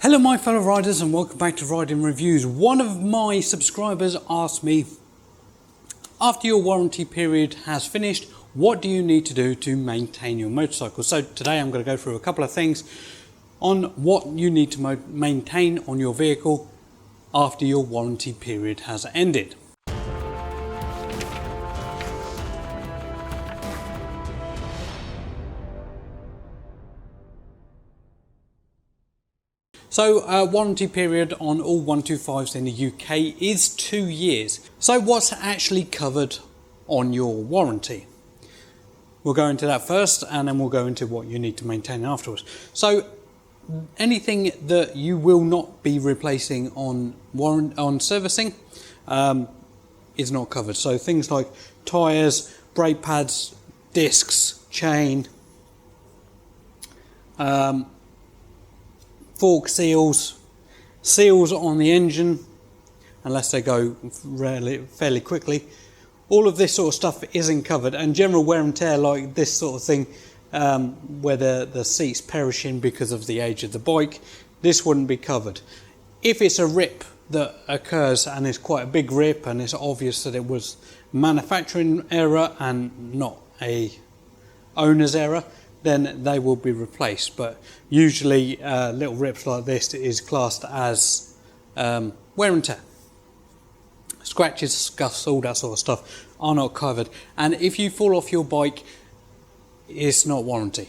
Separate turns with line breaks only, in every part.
Hello my fellow riders and welcome back to Riding Reviews. One of my subscribers asked me, after your warranty period has finished, what do you need to do to maintain your motorcycle? So today I'm going to go through a couple of things on what you need to maintain on your vehicle after your warranty period has ended. So warranty period on all 125s in the UK is 2 years. So what's actually covered on your warranty? We'll go into that first and then we'll go into what you need to maintain afterwards. So anything that you will not be replacing on servicing is not covered. So things like tyres, brake pads, discs, chain, fork seals, seals on the engine, unless they go fairly quickly. All of this sort of stuff isn't covered, and general wear and tear like this sort of thing, where the seat's perishing because of the age of the bike, this wouldn't be covered. If it's a rip that occurs and it's quite a big rip and it's obvious that it was manufacturing error and not a owner's error, then they will be replaced. But usually little rips like this is classed as wear and tear. Scratches, scuffs, all that sort of stuff are not covered. And if you fall off your bike, it's not warranty,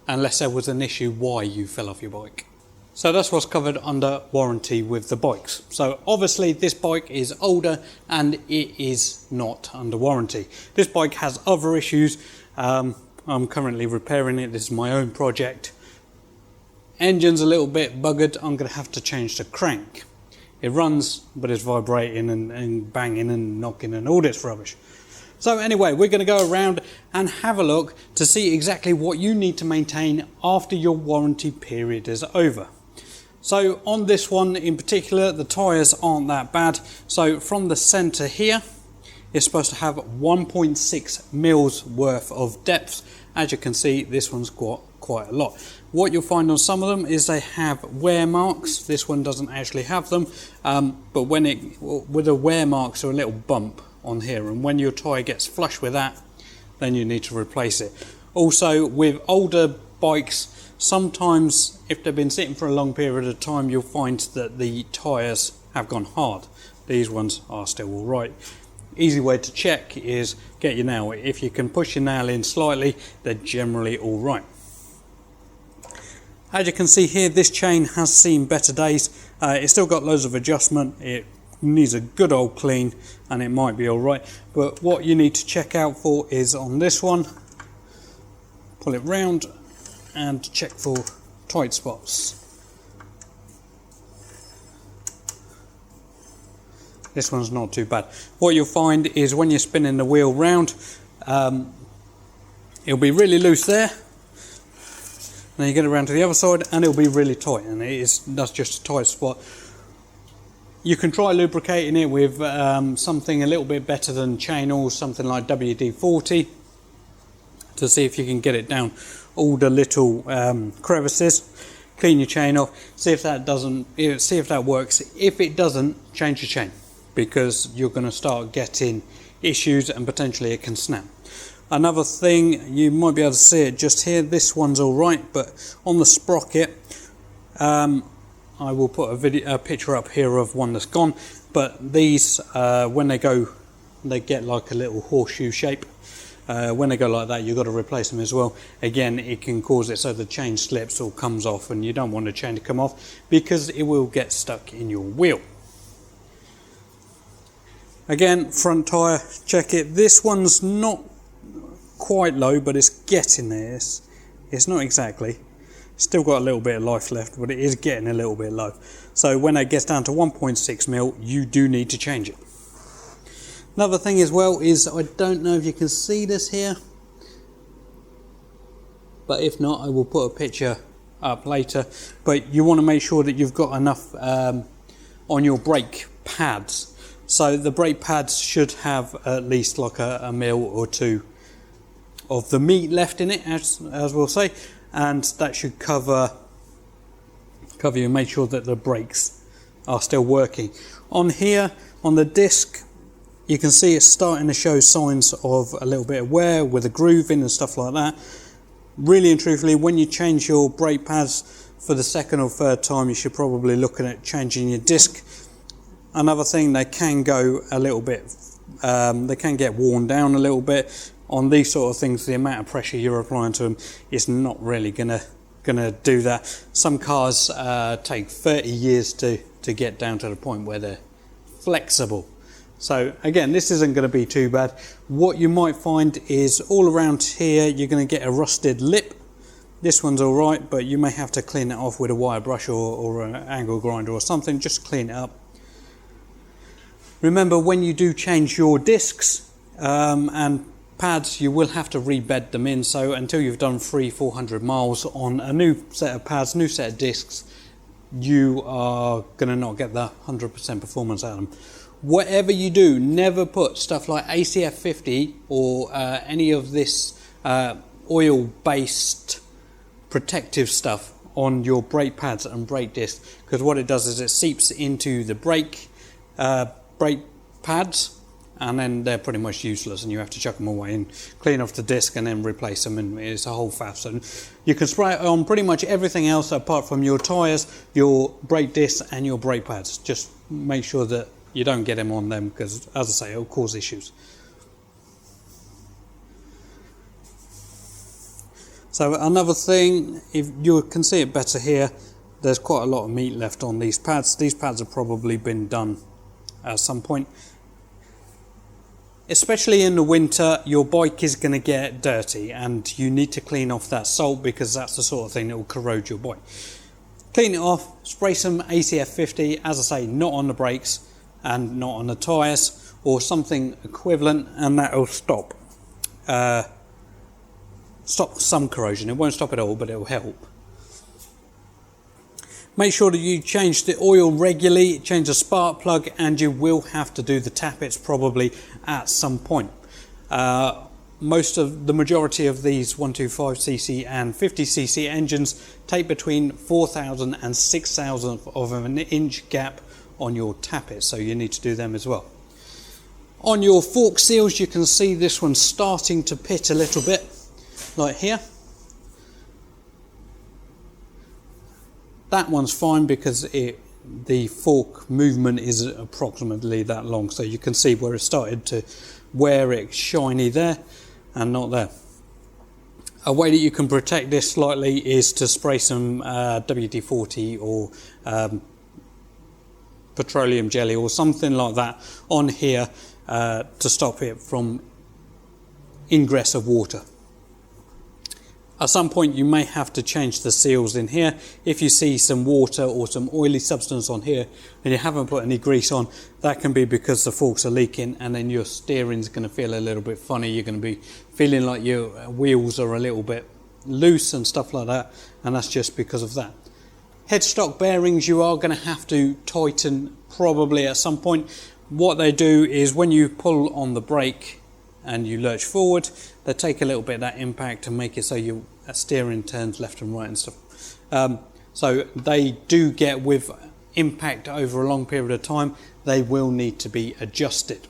unless there was an issue why you fell off your bike. So that's what's covered under warranty with the bikes. So obviously this bike is older and it is not under warranty. This bike has other issues. I'm currently repairing it. This is my own project. Engine's a little bit buggered. I'm going to have to change the crank. It runs, but it's vibrating and banging and knocking and all this rubbish. So anyway, we're going to go around and have a look to see exactly what you need to maintain after your warranty period is over. So on this one in particular, the tyres aren't that bad. So from the centre here, it's supposed to have 1.6 mils worth of depth. As you can see, this one's got quite a lot. What you'll find on some of them is they have wear marks. This one doesn't actually have them, but with the wear marks are a little bump on here, and when your tyre gets flush with that, then you need to replace it. Also, with older bikes, sometimes if they've been sitting for a long period of time, you'll find that the tyres have gone hard. These ones are still all right. Easy way to check is get your nail. If you can push your nail in slightly, they're generally all right. As you can see here, this chain has seen better days. It's still got loads of adjustment. It needs a good old clean and it might be all right. But what you need to check out for is on this one, pull it round and check for tight spots. This one's not too bad. What you'll find is when you're spinning the wheel round, it'll be really loose there. Then you get it around to the other side and it'll be really tight, and that's just a tight spot. You can try lubricating it with something a little bit better than chain oil, something like WD-40, to see if you can get it down all the little crevices. Clean your chain off, see if that works. If it doesn't, change your chain, because you're going to start getting issues and potentially it can snap. Another thing, you might be able to see it just here, this one's all right, but on the sprocket, I will put a picture up here of one that's gone, but these, when they get like a little horseshoe shape. When they go like that, you've got to replace them as well. Again, it can cause it so the chain slips or comes off, and you don't want the chain to come off because it will get stuck in your wheel. Again, front tyre, check it. This one's not quite low, but it's getting there. It's not exactly. Still got a little bit of life left, but it is getting a little bit low. So when it gets down to 1.6 mil, you do need to change it. Another thing as well is, I don't know if you can see this here, but if not, I will put a picture up later. But you want to make sure that you've got enough on your brake pads. So the brake pads should have at least like a mil or two of the meat left in it, as we'll say, and that should cover cover you and make sure that the brakes are still working. On here, on the disc, you can see it's starting to show signs of a little bit of wear with a grooving and stuff like that. Really and truthfully, when you change your brake pads for the second or third time, you should probably look at changing your disc. Another thing, they can go a little bit, they can get worn down a little bit. On these sort of things, the amount of pressure you're applying to them is not really gonna do that. Some cars take 30 years to get down to the point where they're flexible. So again, this isn't going to be too bad. What you might find is all around here you're going to get a rusted lip. This one's all right, but you may have to clean it off with a wire brush or an angle grinder or something. Just clean it up. Remember, when you do change your discs and pads, you will have to rebed them in. So until you've done 300-400 miles on a new set of pads, new set of discs, you are going to not get the 100% performance out of them. Whatever you do, never put stuff like ACF 50 or any of this oil-based protective stuff on your brake pads and brake discs, because what it does is it seeps into the brake pads, and then they're pretty much useless, and you have to chuck them away and clean off the disc and then replace them, and it's a whole faff. So you can spray it on pretty much everything else apart from your tyres, your brake discs and your brake pads. Just make sure that you don't get them on them, because, as I say, it'll cause issues. So another thing, if you can see it better here, there's quite a lot of meat left on these pads. These pads have probably been done at some point. Especially in the winter, your bike is going to get dirty and you need to clean off that salt, because that's the sort of thing that will corrode your bike. Clean it off, spray some ACF 50, as I say, not on the brakes and not on the tyres, or something equivalent, and that will stop some corrosion. It won't stop it all, but it will help. Make sure that you change the oil regularly, change the spark plug, and you will have to do the tappets probably at some point. The majority of these 125cc and 50cc engines take between 4,000 and 6,000 of an inch gap on your tappets, so you need to do them as well. On your fork seals, you can see this one's starting to pit a little bit, like here. That one's fine because the fork movement is approximately that long, so you can see where it started to wear it shiny there and not there. A way that you can protect this slightly is to spray some WD-40 or petroleum jelly or something like that on here to stop it from ingress of water. At some point you may have to change the seals in here. If you see some water or some oily substance on here and you haven't put any grease on, that can be because the forks are leaking, and then your steering's going to feel a little bit funny. You're going to be feeling like your wheels are a little bit loose and stuff like that, and that's just because of that. Headstock bearings you are going to have to tighten probably at some point. What they do is when you pull on the brake and you lurch forward, they take a little bit of that impact to make it so your steering turns left and right and stuff. So they do get, with impact over a long period of time, they will need to be adjusted.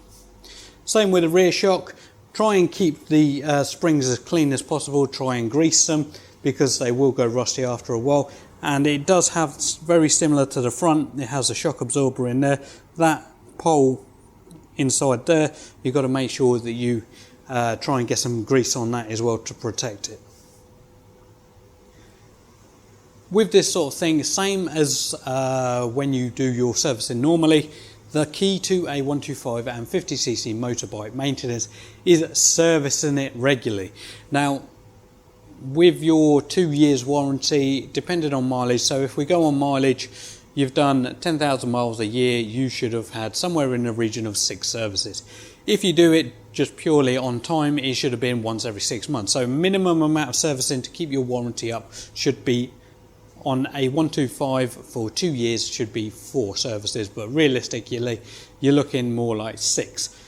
Same with the rear shock. Try and keep the springs as clean as possible. Try and grease them, because they will go rusty after a while. And it does have, very similar to the front, it has a shock absorber in there. That pole inside there, you've got to make sure that you try and get some grease on that as well to protect it. With this sort of thing, same as when you do your servicing normally, the key to a 125 and 50cc motorbike maintenance is servicing it regularly. Now, with your 2 years warranty, depending on mileage, so if we go on mileage, you've done 10,000 miles a year, you should have had somewhere in the region of 6 services. If you do it just purely on time, it should have been once every 6 months. So minimum amount of servicing to keep your warranty up should be, on a 125 for 2 years, should be 4 services, but realistically you're looking more like 6.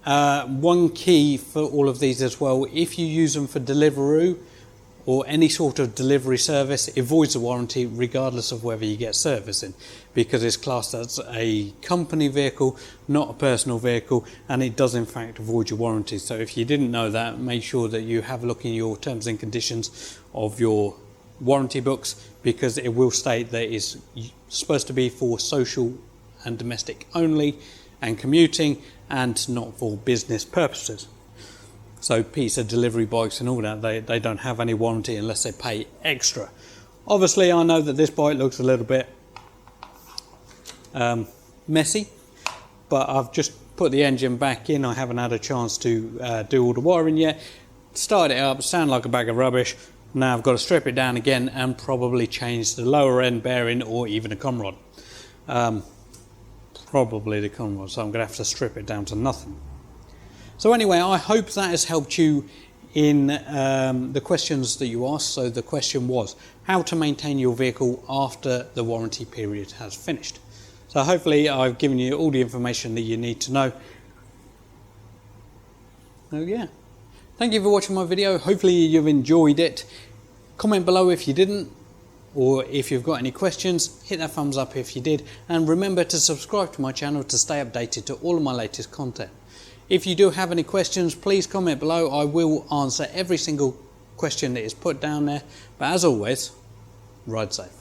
One key for all of these as well, if you use them for Deliveroo or any sort of delivery service, it voids the warranty regardless of whether you get servicing, because it's classed as a company vehicle, not a personal vehicle, and it does in fact void your warranty. So if you didn't know that, make sure that you have a look in your terms and conditions of your warranty books, because it will state that it's supposed to be for social and domestic only and commuting, and not for business purposes. So pizza delivery bikes and all that, they don't have any warranty unless they pay extra. Obviously I know that this bike looks a little bit messy, but I've just put the engine back in. I haven't had a chance to do all the wiring yet. Started it up, sound like a bag of rubbish. Now I've got to strip it down again and probably change the lower end bearing or even a conrod. Probably the conrod, so I'm going to have to strip it down to nothing. So anyway, I hope that has helped you in the questions that you asked. So the question was how to maintain your vehicle after the warranty period has finished. So hopefully I've given you all the information that you need to know. So yeah, thank you for watching my video. Hopefully you've enjoyed it. Comment below if you didn't, or if you've got any questions, hit that thumbs up if you did, and remember to subscribe to my channel to stay updated to all of my latest content. If you do have any questions, please comment below. I will answer every single question that is put down there. But as always, ride safe.